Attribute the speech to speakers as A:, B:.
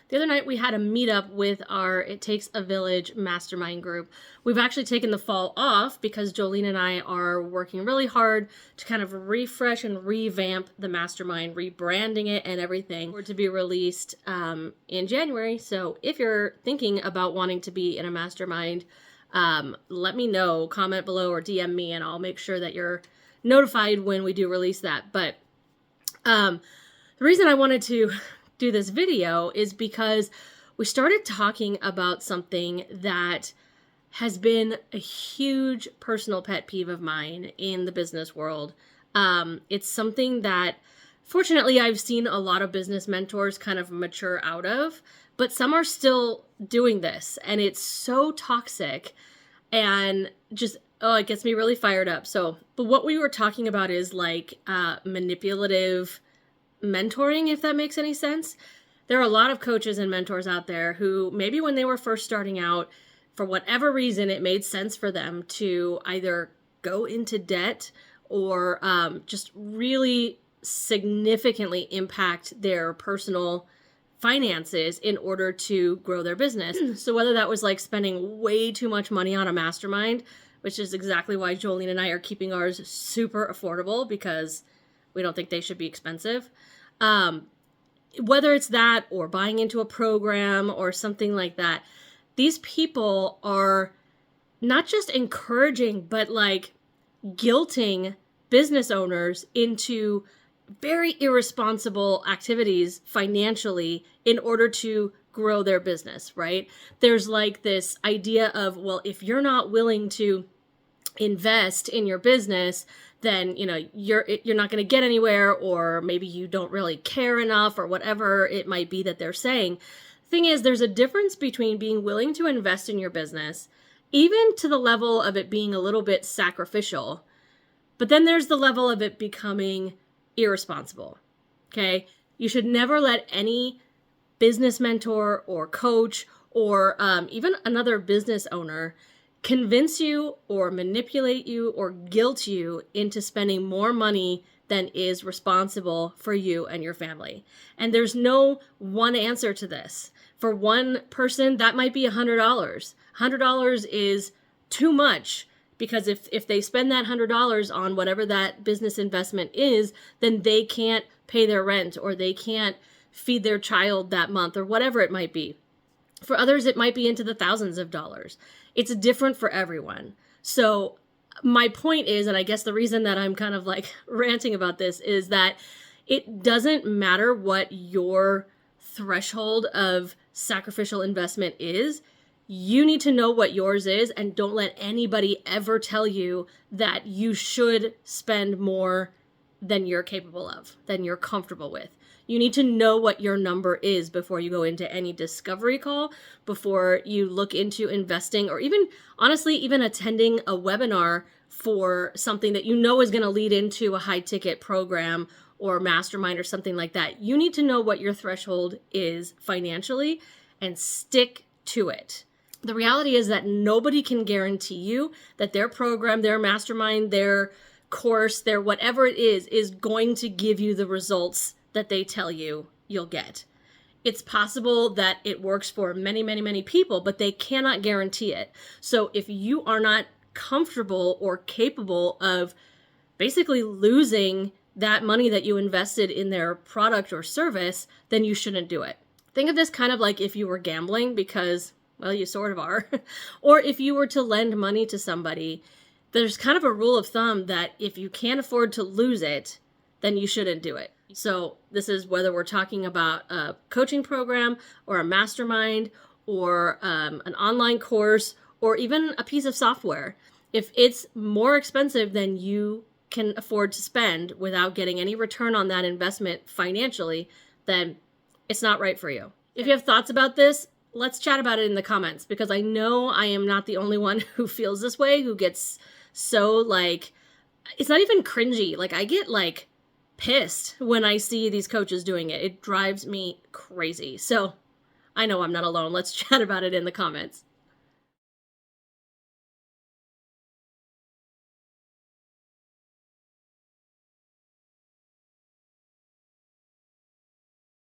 A: The other night we had a meetup with our It Takes a Village mastermind group. We've actually taken the fall off because Jolene and I are working really hard to kind of refresh and revamp the mastermind, rebranding it and everything for it to be released in January. So if you're thinking about wanting to be in a mastermind, let me know, comment below or DM me, and I'll make sure that you're notified when we do release that. But the reason I wanted to do this video is because we started talking about something that has been a huge personal pet peeve of mine in the business world. It's something that fortunately I've seen a lot of business mentors kind of mature out of, but some are still doing this, and it's so toxic and just, it gets me really fired up. But what we were talking about is like manipulative mentoring, if that makes any sense. There are a lot of coaches and mentors out there who maybe when they were first starting out, for whatever reason, it made sense for them to either go into debt or just really significantly impact their personal finances in order to grow their business. So whether that was like spending way too much money on a mastermind, which is exactly why Jolene and I are keeping ours super affordable because we don't think they should be expensive. Whether it's that or buying into a program or something like that, these people are not just encouraging, but like guilting business owners into very irresponsible activities financially in order to grow their business, right? There's like this idea of, well, if you're not willing to invest in your business, then, you're not going to get anywhere, or maybe you don't really care enough, or whatever it might be that they're saying. Thing is, there's a difference between being willing to invest in your business, even to the level of it being a little bit sacrificial, but then there's the level of it becoming irresponsible. Okay? You should never let any business mentor or coach or even another business owner convince you or manipulate you or guilt you into spending more money than is responsible for you and your family. And there's no one answer to this. For one person, that might be $100. $100 is too much, because if they spend that $100 on whatever that business investment is, then they can't pay their rent, or they can't feed their child that month, or whatever it might be. For others, it might be into the thousands of dollars. It's different for everyone. So my point is, and I guess the reason that I'm kind of like ranting about this, is that it doesn't matter what your threshold of sacrificial investment is. You need to know what yours is, and don't let anybody ever tell you that you should spend more than you're capable of, than you're comfortable with. You need to know what your number is before you go into any discovery call, before you look into investing, or even, honestly, even attending a webinar for something that you know is going to lead into a high ticket program or mastermind or something like that. You need to know what your threshold is financially and stick to it. The reality is that nobody can guarantee you that their program, their mastermind, their course, their whatever it is going to give you the results that they tell you you'll get. It's possible that it works for many, many, many people, but they cannot guarantee it. So if you are not comfortable or capable of basically losing that money that you invested in their product or service, then you shouldn't do it. Think of this kind of like if you were gambling, because, well, you sort of are, or if you were to lend money to somebody. There's kind of a rule of thumb that if you can't afford to lose it, then you shouldn't do it. So this is whether we're talking about a coaching program or a mastermind or an online course or even a piece of software. If it's more expensive than you can afford to spend without getting any return on that investment financially, then it's not right for you. If you have thoughts about this, let's chat about it in the comments, because I know I am not the only one who feels this way, who gets so like, it's not even cringy. Like, I get like pissed when I see these coaches doing it. It drives me crazy. So I know I'm not alone. Let's chat about it in the comments.